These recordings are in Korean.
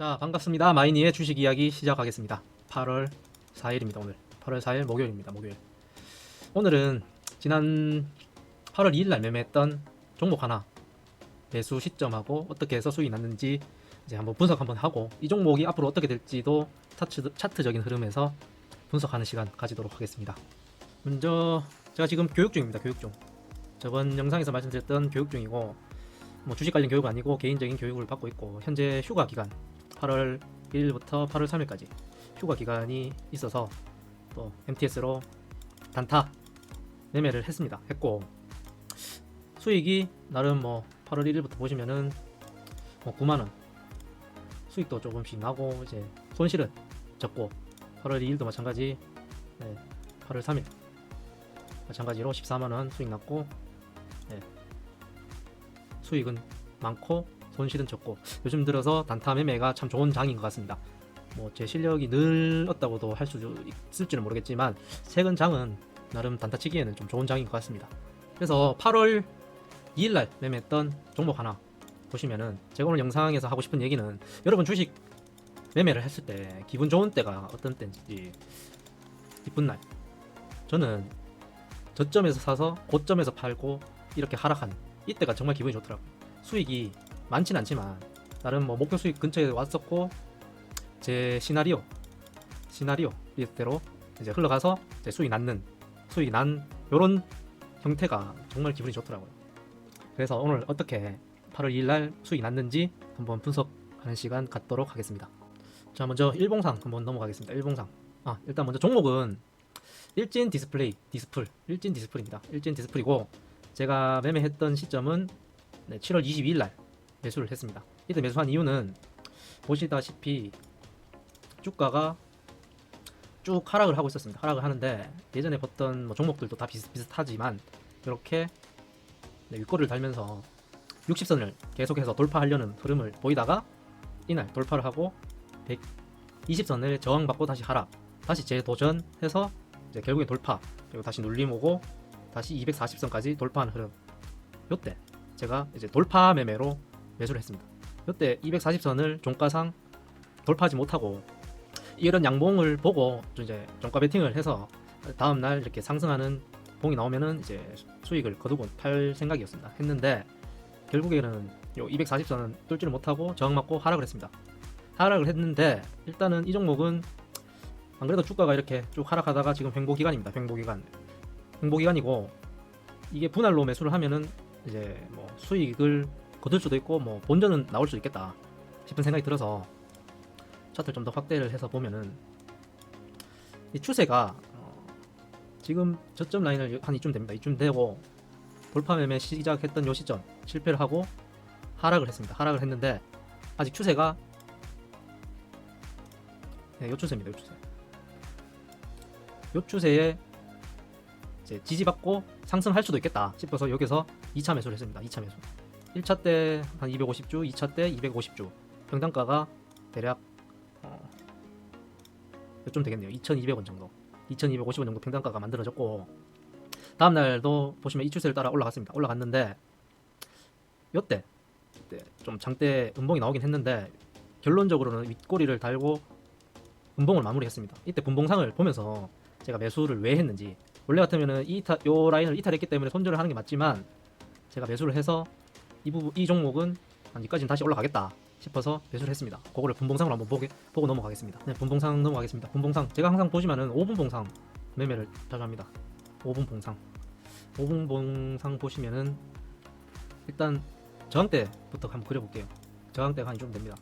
자, 반갑습니다. 마이니의 주식 이야기 시작하겠습니다. 8월 4일입니다. 오늘 8월 4일 목요일입니다. 목요일. 오늘은 지난 8월 2일 날 매매했던 종목 하나 매수 시점하고 어떻게 해서 수익이 났는지 이제 한번 분석 한번 하고, 이 종목이 앞으로 어떻게 될지도 차트적인 흐름에서 분석하는 시간 가지도록 하겠습니다. 먼저 제가 지금 교육 중입니다. 교육 중. 저번 영상에서 말씀드렸던 교육 중이고, 뭐 주식 관련 교육 아니고 개인적인 교육을 받고 있고, 현재 휴가 기간 8월 1일부터 8월 3일까지 휴가 기간이 있어서 또 MTS로 단타 매매를 했고, 수익이 나름 뭐 8월 1일부터 보시면은 뭐 9만원 수익도 조금씩 나고, 이제 손실은 적고, 8월 2일도 마찬가지, 8월 3일 마찬가지로 14만원 수익 났고, 수익은 많고 손실은 적고, 요즘 들어서 단타 매매가 참 좋은 장인 것 같습니다. 뭐 제 실력이 늘었다고도 할 수 있을지는 모르겠지만, 최근 장은 나름 단타 치기에는 좀 좋은 장인 것 같습니다. 그래서 8월 2일날 매매했던 종목 하나 보시면은, 제가 오늘 영상에서 하고 싶은 얘기는, 여러분 주식 매매를 했을 때 기분 좋은 때가 어떤 때인지, 기쁜 날, 저는 저점에서 사서 고점에서 팔고 이렇게 하락하는 이때가 정말 기분이 좋더라고요. 수익이 많진 않지만 나름 뭐 목표 수익 근처에 왔었고, 제 시나리오 이대로 이제 흘러가서 이제 수익이 난 요런 형태가 정말 기분이 좋더라고요. 그래서 오늘 어떻게 8월 2일 날 수익이 났는지 한번 분석하는 시간 갖도록 하겠습니다. 자, 먼저 일봉상 한번 넘어가겠습니다. 일봉상. 일단 먼저 종목은 일진 디스플입니다. 일진 디스플이고, 제가 매매했던 시점은 7월 22일 날 매수를 했습니다. 이때 매수한 이유는 보시다시피 주가가 쭉 하락을 하고 있었습니다. 하락을 하는데, 예전에 봤던 뭐 종목들도 다 비슷하지만 이렇게 윗꼬리를 달면서 60선을 계속해서 돌파하려는 흐름을 보이다가 이날 돌파를 하고 120선을 저항받고 다시 하락, 다시 재도전해서 이제 결국에 돌파, 그리고 다시 눌림 오고 다시 240선까지 돌파하는 흐름. 요때 제가 이제 돌파 매매로 매수를 했습니다. 요때 240선을 종가상 돌파하지 못하고, 이런 양봉을 보고 이제 종가 베팅을 해서 다음날 이렇게 상승하는 봉이 나오면은 이제 수익을 거두고 팔 생각이었습니다. 했는데 결국에는 요 240선은 뚫지를 못하고 저항 맞고 하락을 했습니다. 하락을 했는데, 일단은 이 종목은 안 그래도 주가가 이렇게 쭉 하락하다가 지금 횡보 기간입니다. 횡보 기간이고, 이게 분할로 매수를 하면은 이제 뭐 수익을 거둘 수도 있고 뭐 본전은 나올 수도 있겠다 싶은 생각이 들어서 차트를 좀 더 확대를 해서 보면은, 이 추세가 지금 저점 라인을 한 이쯤 됩니다. 이쯤 되고 돌파 매매 시작했던 요 시점 실패를 하고 하락을 했습니다. 하락을 했는데 아직 추세가 요 추세입니다. 요 추세에 이제 지지받고 상승할 수도 있겠다 싶어서 여기서 2차 매수를 했습니다. 2차 매수. 1차 때 한 250주, 2차 때 250주. 평단가가 대략 좀 되겠네요. 2,200원 정도. 2,250원 정도 평단가가 만들어졌고, 다음날도 보시면 이 추세를 따라 올라갔습니다. 올라갔는데 요때 좀 장대 음봉이 나오긴 했는데, 결론적으로는 윗꼬리를 달고 음봉을 마무리했습니다. 이때 분봉상을 보면서 제가 매수를 왜 했는지, 원래 같으면은 요 라인을 이탈했기 때문에 손절을 하는 게 맞지만, 제가 매수를 해서 이 종목은 여기까지는 다시 올라가겠다 싶어서 매수를 했습니다. 그거를 분봉상으로 한번 보고 넘어가겠습니다. 분봉상 넘어가겠습니다. 분봉상 제가 항상 보시면은 5분 봉상 매매를 자주 합니다. 5분 봉상 보시면은 일단 저항대부터 한번 그려볼게요. 저항대가 한 이쯤 됩니다.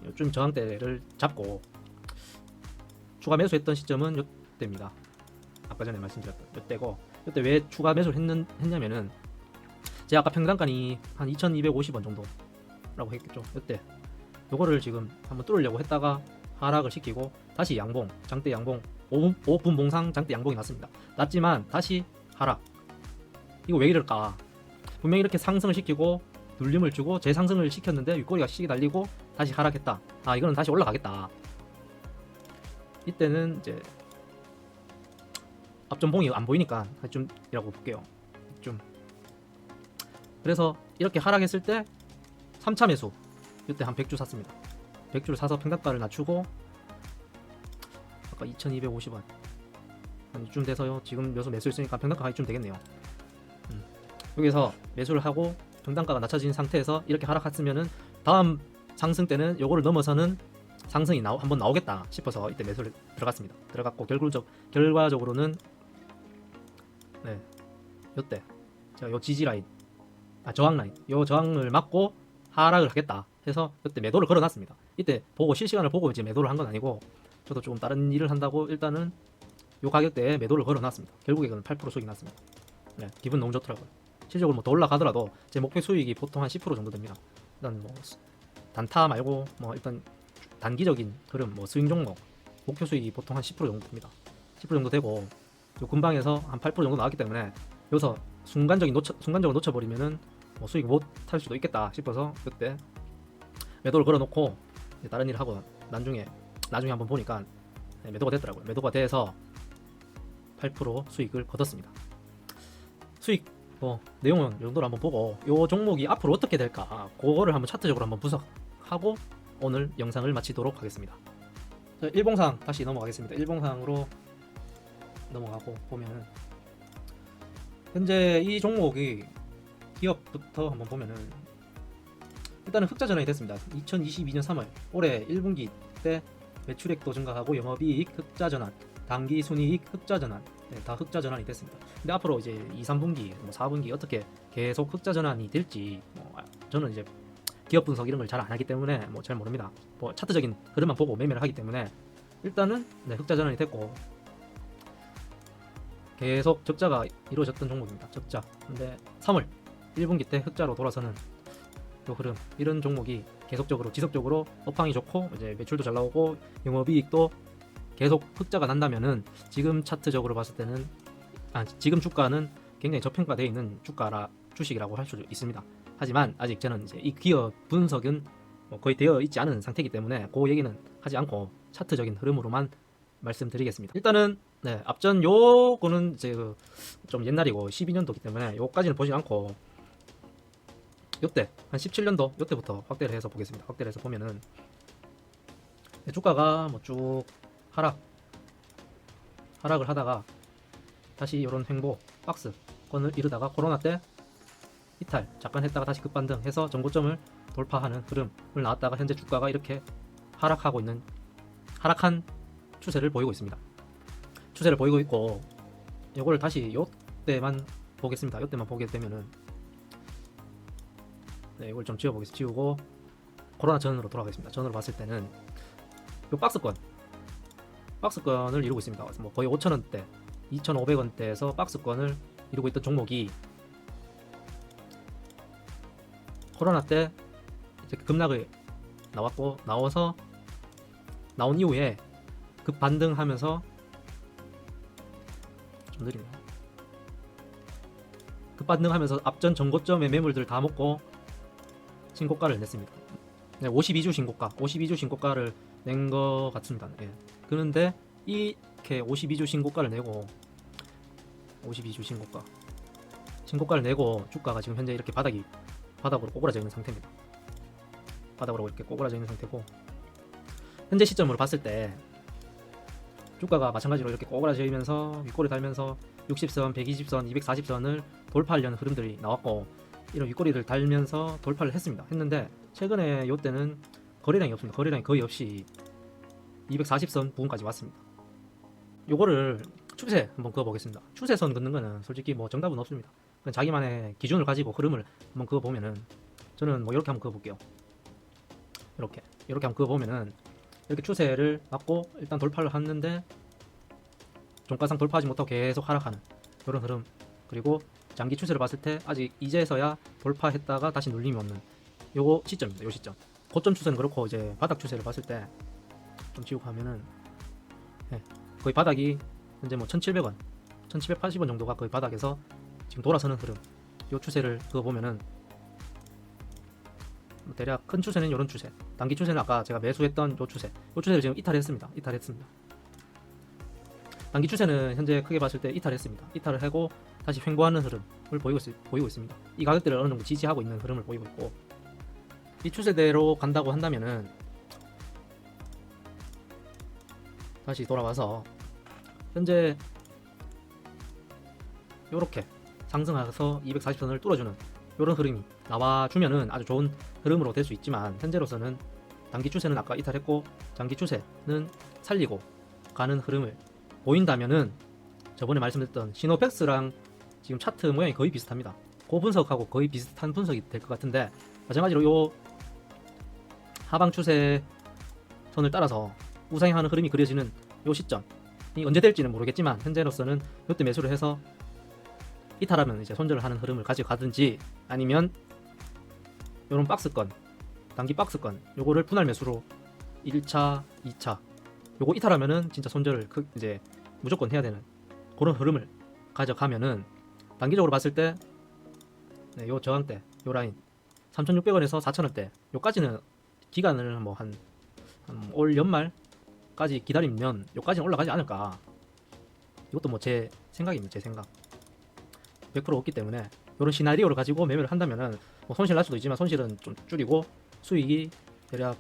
요즘 저항대를 잡고 추가 매수했던 시점은 요때입니다. 아까 전에 말씀드렸던 요때고, 요때 왜 추가 매수를 했냐면은, 제가 아까 평단가이 한 2,250원 정도라고 했겠죠. 요때 요거를 지금 한번 뚫으려고 했다가 하락을 시키고 다시 양봉, 장대 양봉, 5분 봉상 장대 양봉이 났습니다. 났지만 다시 하락. 이거 왜 이럴까? 분명히 이렇게 상승을 시키고 눌림을 주고 재상승을 시켰는데 윗꼬리가 시기 달리고 다시 하락했다. 이거는 다시 올라가겠다. 이때는 이제 앞전봉이 안 보이니까 좀이라고 볼게요. 좀. 그래서 이렇게 하락했을 때 3차 매수, 이때 한 100주 샀습니다. 100주를 사서 평단가를 낮추고 아까 2250원 한 이쯤 돼서요. 지금 여기서 매수했으니까 평단가가 이쯤 되겠네요. 여기서 매수를 하고 평단가가 낮춰진 상태에서 이렇게 하락했으면은 다음 상승 때는 요거를 넘어서는 상승이 한번 나오겠다 싶어서 이때 매수를 들어갔습니다. 들어갔고 결과적으로는 네, 요때 제가 요 지지 라인, 저항 라인, 요 저항을 막고 하락을 하겠다 해서 이때 매도를 걸어놨습니다. 이때 보고 실시간을 보고 이제 매도를 한 건 아니고 저도 조금 다른 일을 한다고 일단은 요 가격대에 매도를 걸어놨습니다. 결국에 그는 8% 수익이 났습니다. 네, 기분 너무 좋더라고요. 실적으로 뭐 더 올라가더라도 제 목표 수익이 보통 한 10% 정도 됩니다. 일단 뭐 단타 말고 뭐 일단 단기적인 흐름, 뭐 스윙 종목 목표 수익이 보통 한 10% 정도 됩니다. 10% 정도 되고 요 근방에서 한 8% 정도 나왔기 때문에 여기서 순간적으로 놓쳐버리면은 뭐 수익 못 탈 수도 있겠다 싶어서 그때 매도를 걸어놓고 다른 일을 하고 나중에 한번 보니까 매도가 됐더라고요. 매도가 돼서 8% 수익을 거뒀습니다. 수익 뭐 내용은 이 정도로 한번 보고 요 종목이 앞으로 어떻게 될까 그거를 한번 차트적으로 한번 분석하고 오늘 영상을 마치도록 하겠습니다. 자, 일봉상 다시 넘어가겠습니다. 일봉상으로 넘어가고 보면은 현재 이 종목이 기업부터 한번 보면은 일단은 흑자 전환이 됐습니다. 2022년 3월 올해 1분기 때 매출액도 증가하고 영업이익 흑자 전환, 당기 순이익 흑자 전환, 다 흑자 전환이 됐습니다. 근데 앞으로 이제 2, 3분기, 뭐 4분기 어떻게 계속 흑자 전환이 될지 저는 이제 기업 분석 이런 걸 잘 안 하기 때문에 뭐 잘 모릅니다. 뭐 차트적인 흐름만 보고 매매를 하기 때문에 일단은 흑자 전환이 됐고 계속 적자가 이루어졌던 종목입니다. 적자. 근데 3월 1분기 때 흑자로 돌아서는 또 흐름, 이런 종목이 계속적으로 지속적으로 업황이 좋고 이제 매출도 잘 나오고 영업이익도 계속 흑자가 난다면은 지금 차트적으로 봤을 때는 지금 주가는 굉장히 저평가되어 있는 주식이라고 할 수 있습니다. 하지만 아직 저는 이제 이 기업 분석은 뭐 거의 되어 있지 않은 상태이기 때문에 그 얘기는 하지 않고 차트적인 흐름으로만 말씀드리겠습니다. 일단은 앞전 요거는 이제 좀 옛날이고 12년도이기 때문에 요까지는 보지 않고 요때 한 17년도 요때부터 확대를 해서 보겠습니다. 확대를 해서 보면은 주가가 뭐 쭉 하락을 하다가 다시 요런 횡보 박스권을 이루다가 코로나 때 이탈 잠깐 했다가 다시 급반등 해서 전고점을 돌파하는 흐름을 나왔다가 현재 주가가 이렇게 하락한 추세를 보이고 있습니다. 추세를 보이고 있고 요거를 다시 요때만 보겠습니다. 요때만 보게 되면은 이걸 좀 지우고 코로나 전으로 돌아가겠습니다. 전으로 봤을 때는 요 박스권을 이루고 있습니다. 뭐 거의 5,000원대, 2,500원대에서 박스권을 이루고 있던 종목이 코로나 때 이제 급락을 나온 이후에 급반등하면서 좀 느리네요. 급반등하면서 앞전 전고점의 매물들 다 먹고 신고가를 냈습니다. 52주 신고가를 낸 것 같습니다. 그런데 이렇게 52주 신고가를 내고 52주 신고가를 내고 주가가 지금 현재 이렇게 바닥으로 꼬그라져 있는 상태입니다. 바닥으로 이렇게 꼬그라져 있는 상태고 현재 시점으로 봤을 때 주가가 마찬가지로 이렇게 꼬그라지면서 윗꼬리 달면서 60선, 120선, 240선을 돌파하려는 흐름들이 나왔고 이런 윗꼬리를 달면서 돌파를 했는데 최근에 이때는 거래량이 없습니다. 거래량이 거의 없이 240선 부근까지 왔습니다. 요거를 추세 한번 그어보겠습니다. 추세선 긋는 거는 솔직히 뭐 정답은 없습니다. 그냥 자기만의 기준을 가지고 흐름을 한번 그어보면은 저는 뭐 이렇게 한번 그어볼게요. 이렇게 한번 그어보면은 이렇게 추세를 맞고 일단 돌파를 했는데 종가상 돌파하지 못하고 계속 하락하는 이런 흐름, 그리고 장기 추세를 봤을 때 아직 이제서야 돌파했다가 다시 눌림이 없는 요거 시점입니다. 요 시점 고점 추세는 그렇고 이제 바닥 추세를 봤을 때 좀 지우고 하면은 거의 바닥이 현재 뭐 1,700원 1,780원 정도가 거의 바닥에서 지금 돌아서는 흐름, 요 추세를 그어보면은 대략 큰 추세는 이런 추세, 단기 추세는 아까 제가 매수했던 요 추세를 지금 이탈했습니다. 단기 추세는 현재 크게 봤을 때 이탈을 하고 다시 횡보하는 흐름을 보이고 있습니다. 이 가격대를 어느 정도 지지하고 있는 흐름을 보이고 있고 이 추세대로 간다고 한다면은 다시 돌아와서 현재 요렇게 상승해서 240선을 뚫어주는 요런 흐름이 나와주면은 아주 좋은 흐름으로 될 수 있지만, 현재로서는 단기 추세는 아까 이탈했고 장기 추세는 살리고 가는 흐름을 보인다면은 저번에 말씀드렸던 시노펙스랑 지금 차트 모양이 거의 비슷합니다. 그 분석하고 거의 비슷한 분석이 될 것 같은데, 마찬가지로 요 하방 추세 선을 따라서 우상향하는 흐름이 그려지는 요 시점이 언제 될지는 모르겠지만, 현재로서는 이때 매수를 해서 이탈하면 이제 손절을 하는 흐름을 가져가든지, 아니면 요런 박스권, 단기 박스권 요거를 분할 매수로 1차, 2차 요거 이탈하면은 진짜 손절을 이제 무조건 해야 되는 그런 흐름을 가져가면은, 단기적으로 봤을 때 요 저항대, 요 라인 3,600원에서 4,000원대 요까지는 기간을 뭐 한 올 연말까지 기다리면 요까지는 올라가지 않을까. 이것도 뭐 제 생각입니다. 제 생각. 100% 없기 때문에 이런 시나리오를 가지고 매매를 한다면은 뭐 손실 날 수도 있지만 손실은 좀 줄이고, 수익이 대략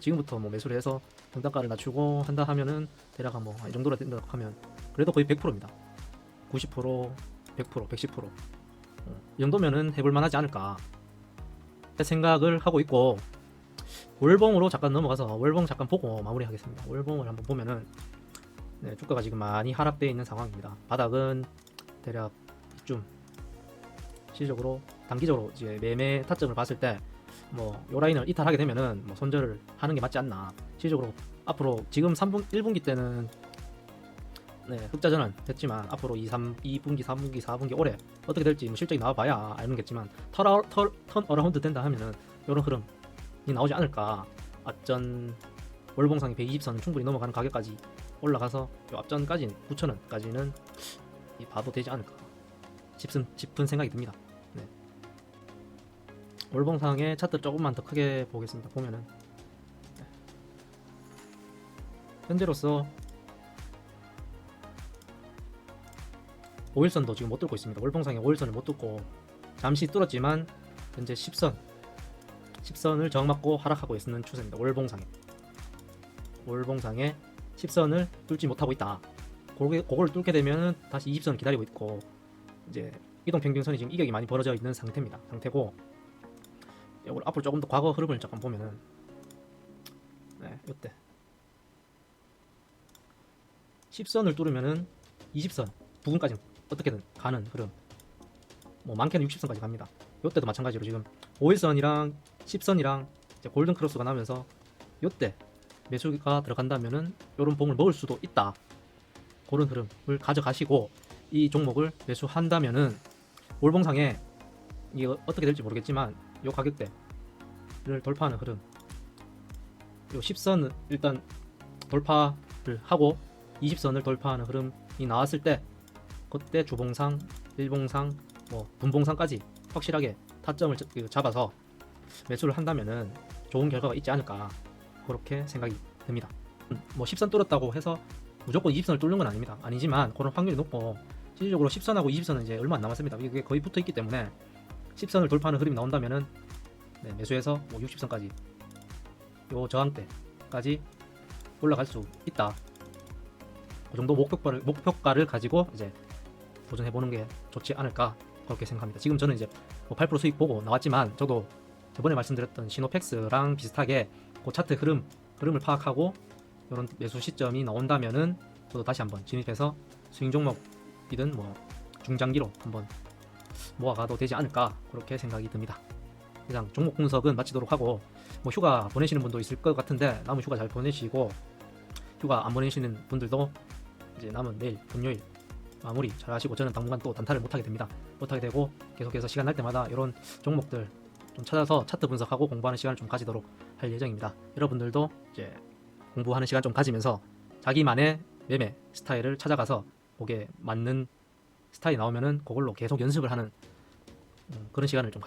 지금부터 뭐 매수를 해서 등단가를 낮추고 한다 하면은 대략 한 뭐 이 정도로 된다 하면 그래도 거의 100%입니다. 90%, 100%, 110%. 이 정도면은 해볼 만하지 않을까 생각을 하고 있고, 월봉으로 잠깐 넘어가서 월봉 잠깐 보고 마무리하겠습니다. 월봉을 한번 보면은 주가가 지금 많이 하락되어 있는 상황입니다. 바닥은 대략 이쯤, 실질적으로 단기적으로 이제 매매 타점을 봤을 때 뭐 요 라인을 이탈하게 되면은 뭐 손절을 하는 게 맞지 않나. 실질적으로 앞으로 지금 1분기 때는 흑자 전환 됐지만, 앞으로 2분기, 3분기, 4분기 올해 어떻게 될지 뭐 실적이 나와봐야 알겠지만, 턴 어라운드 된다 하면은 이런 흐름이 나오지 않을까. 앞전 월봉상이 120선은 충분히 넘어가는 가격까지 올라가서 요 앞전까지 9,000원까지는 봐도 되지 않을까 싶은 생각이 듭니다. 네. 월봉상의 차트 조금만 더 크게 보겠습니다. 보면은 현재로서 5일선도 지금 못 뚫고 있습니다. 월봉상의 5일선을 못 뚫고 잠시 뚫었지만 현재 10선을 저항받고 하락하고 있는 추세입니다. 월봉상에 10선을 뚫지 못하고 있다. 그걸 뚫게 되면 다시 20선을 기다리고 있고, 이제 이동평균선이 지금 이격이 많이 벌어져 있는 상태고, 이걸 앞으로 조금 더 과거 흐름을 잠깐 보면은 이때 10선을 뚫으면은 20선 부근까지 어떻게든 가는 흐름, 뭐 많게는 60선까지 갑니다. 이때도 마찬가지로 지금 5일선이랑 10선이랑 이제 골든 크로스가 나면서 이때 매수가 들어간다면은 이런 봉을 먹을 수도 있다. 그런 흐름을 가져가시고, 이 종목을 매수한다면은 월봉상에 이게 어떻게 될지 모르겠지만 이 가격대를 돌파하는 흐름, 이 10선을 일단 돌파를 하고 20선을 돌파하는 흐름이 나왔을 때, 그때 주봉상, 일봉상, 뭐 분봉상까지 확실하게 타점을 잡아서 매수를 한다면은 좋은 결과가 있지 않을까, 그렇게 생각이 듭니다. 뭐 10선 뚫었다고 해서 무조건 20선을 뚫는 건 아닙니다. 아니지만 그런 확률이 높고, 실질적으로 10선하고 20선은 이제 얼마 안 남았습니다. 이게 거의 붙어 있기 때문에 10선을 돌파하는 흐름이 나온다면은 매수해서 뭐 60선까지 요 저항대까지 올라갈 수 있다. 그 정도 목표가를 가지고 이제 도전해보는 게 좋지 않을까, 그렇게 생각합니다. 지금 저는 이제 뭐 8% 수익 보고 나왔지만, 저도 저번에 말씀드렸던 시노펙스랑 비슷하게 그 차트 흐름을 파악하고 이런 매수 시점이 나온다면은 저도 다시 한번 진입해서 스윙 종목이든 뭐 중장기로 한번 모아가도 되지 않을까, 그렇게 생각이 듭니다. 이상 종목 분석은 마치도록 하고, 뭐 휴가 보내시는 분도 있을 것 같은데 남은 휴가 잘 보내시고, 휴가 안 보내시는 분들도 이제 남은 내일 금요일 마무리 잘 하시고, 저는 당분간 또 단타를 못하게 되고 계속해서 시간 날 때마다 이런 종목들 좀 찾아서 차트 분석하고 공부하는 시간을 좀 가지도록 할 예정입니다. 여러분들도 이제 공부하는 시간 좀 가지면서 자기만의 매매 스타일을 찾아가서 거기에 맞는 스타일이 나오면은 그걸로 계속 연습을 하는 그런 시간을 좀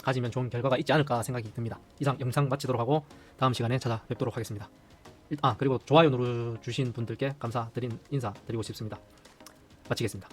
가지면 좋은 결과가 있지 않을까 생각이 듭니다. 이상 영상 마치도록 하고 다음 시간에 찾아뵙도록 하겠습니다. 그리고 좋아요 눌러주신 분들께 인사드리고 싶습니다. 마치겠습니다.